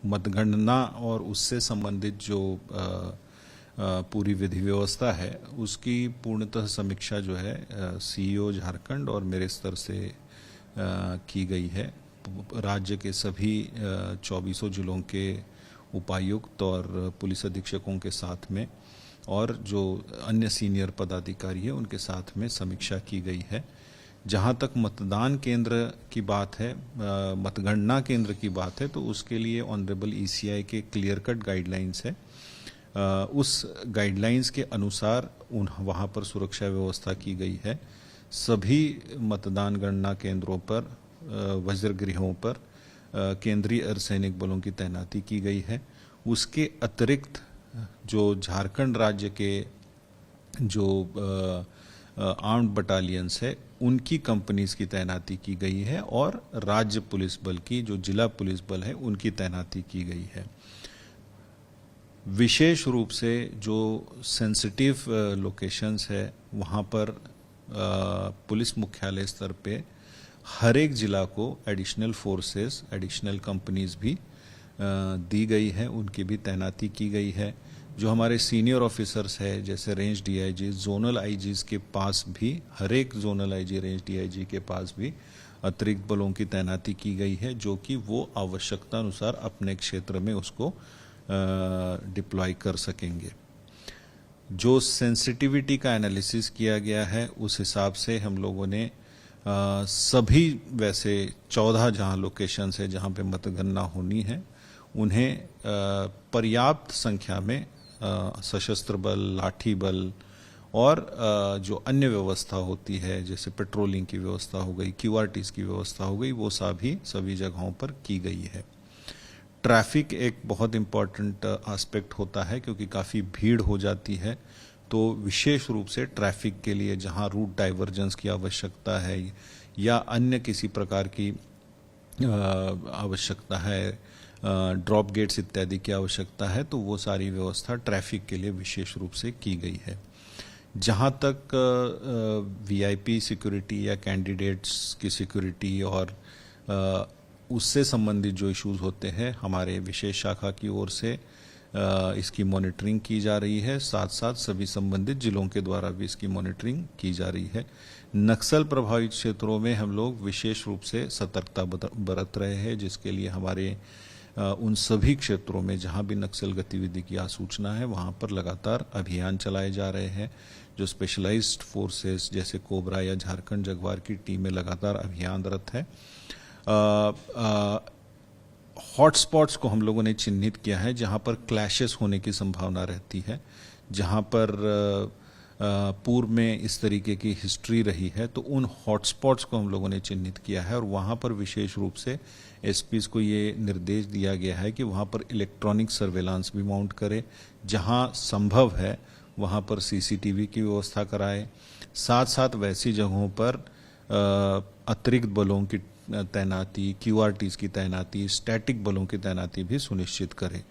मतगणना और उससे संबंधित जो पूरी विधि व्यवस्था है उसकी पूर्णतः समीक्षा जो है सीईओ झारखंड और मेरे स्तर से की गई है। राज्य के सभी 24 जिलों के उपायुक्त और पुलिस अधीक्षकों के साथ में और जो अन्य सीनियर पदाधिकारी है उनके साथ में समीक्षा की गई है। जहां तक मतदान केंद्र की बात है, मतगणना केंद्र की बात है, तो उसके लिए ऑनरेबल ईसीआई के क्लियर कट गाइडलाइंस है। उस गाइडलाइंस के अनुसार वहां पर सुरक्षा व्यवस्था की गई है। सभी मतदान गणना केंद्रों पर वज्रगृहों पर केंद्रीय अर्धसैनिक बलों की तैनाती की गई है। उसके अतिरिक्त जो झारखंड राज्य के जो आर्म्ड बटालियंस है उनकी कंपनीज की तैनाती की गई है और राज्य पुलिस बल की जो जिला पुलिस बल है उनकी तैनाती की गई है। विशेष रूप से जो सेंसिटिव लोकेशंस है वहाँ पर पुलिस मुख्यालय स्तर पे हर एक जिला को एडिशनल फोर्सेस, एडिशनल कंपनीज भी दी गई है, उनकी भी तैनाती की गई है। जो हमारे सीनियर ऑफिसर्स है जैसे रेंज डीआईजी, जोनल आईजीज के पास भी, हर एक जोनल आईजी, रेंज डीआईजी के पास भी अतिरिक्त बलों की तैनाती की गई है, जो कि वो आवश्यकता अनुसार अपने क्षेत्र में उसको डिप्लॉय कर सकेंगे। जो सेंसिटिविटी का एनालिसिस किया गया है उस हिसाब से हम लोगों ने सभी वैसे 14 जहां लोकेशंस है जहां पे मतगणना होनी है उन्हें पर्याप्त संख्या में सशस्त्र बल, लाठी बल और जो अन्य व्यवस्था होती है जैसे पेट्रोलिंग की व्यवस्था हो गई, क्यूआरटीज की व्यवस्था हो गई, वो सभी जगहों पर की गई है। ट्रैफिक एक बहुत इम्पॉर्टेंट एस्पेक्ट होता है क्योंकि काफ़ी भीड़ हो जाती है, तो विशेष रूप से ट्रैफिक के लिए जहां रूट डाइवर्जेंस की आवश्यकता है या अन्य किसी प्रकार की आवश्यकता है, ड्रॉप गेट्स इत्यादि की आवश्यकता है, तो वो सारी व्यवस्था ट्रैफिक के लिए विशेष रूप से की गई है। जहाँ तक वीआईपी सिक्योरिटी या कैंडिडेट्स की सिक्योरिटी और उससे संबंधित जो इश्यूज होते हैं, हमारे विशेष शाखा की ओर से इसकी मॉनिटरिंग की जा रही है। साथ साथ सभी संबंधित जिलों के द्वारा भी इसकी मॉनिटरिंग की जा रही है। नक्सल प्रभावित क्षेत्रों में हम लोग विशेष रूप से सतर्कता बरत रहे हैं, जिसके लिए हमारे उन सभी क्षेत्रों में जहां भी नक्सल गतिविधि की आसूचना है वहां पर लगातार अभियान चलाए जा रहे हैं। जो स्पेशलाइज्ड फोर्सेस जैसे कोबरा या झारखंड जगुआर की टीमें लगातार अभियानरत है। हॉटस्पॉट्स को हम लोगों ने चिन्हित किया है जहां पर क्लैशेस होने की संभावना रहती है, जहां पर पूर्व में इस तरीके की हिस्ट्री रही है, तो उन हॉटस्पॉट्स को हम लोगों ने चिन्हित किया है और वहां पर विशेष रूप से एसपीज को ये निर्देश दिया गया है कि वहां पर इलेक्ट्रॉनिक सर्वेलांस भी माउंट करे, जहां संभव है वहां पर सीसीटीवी की व्यवस्था कराए। साथ साथ वैसी जगहों पर अतिरिक्त बलों की तैनाती, क्यूआरटीज की तैनाती, स्टैटिक बलों की तैनाती भी सुनिश्चित करे।